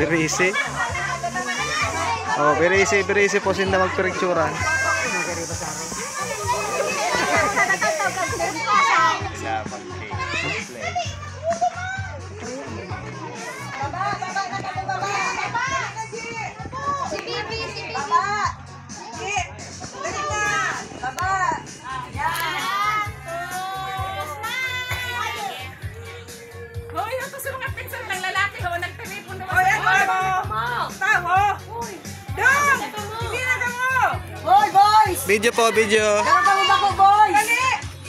Very easy. Oh, very easy po sinda magpirikturan. Video po, video. Meron ka mo ba ko, boys? Dali!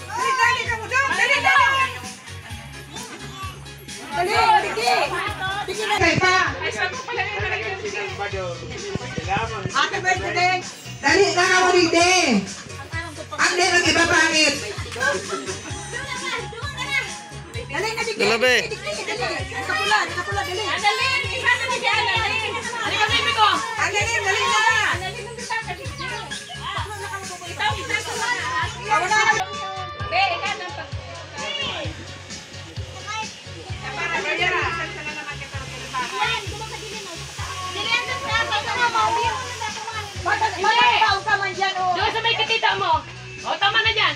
Dali ka mo doon! Dali na! Dali, dali! Dali na! Ay, saan mo pala rin nalagyan siya? Ate birthday! Dali na ka mo dito. Ang lirang iba pangit. Dali na, dali! Dalabi. Nakapula, dali! Dali! Isa na dyan! Dali! Dali ka, baby ko! Dali na! Doon sa may katita mo. O, tama na dyan.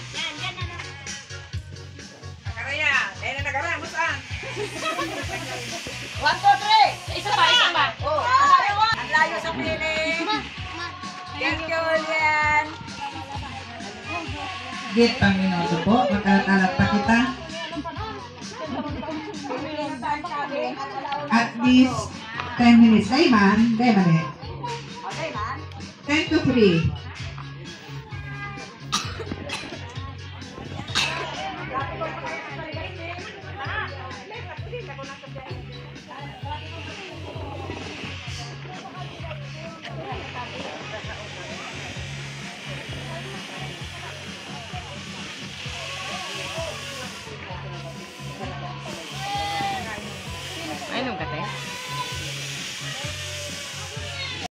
Nakaraya! Dahil na nakaraya mo saan? 1, 2, 3! Isa pa. Oh, ang layo sa piling! Thank you, Julian! Git Panginoon po, magkatalat pa kita. At least 10 minutes. Day man. 10 to 3.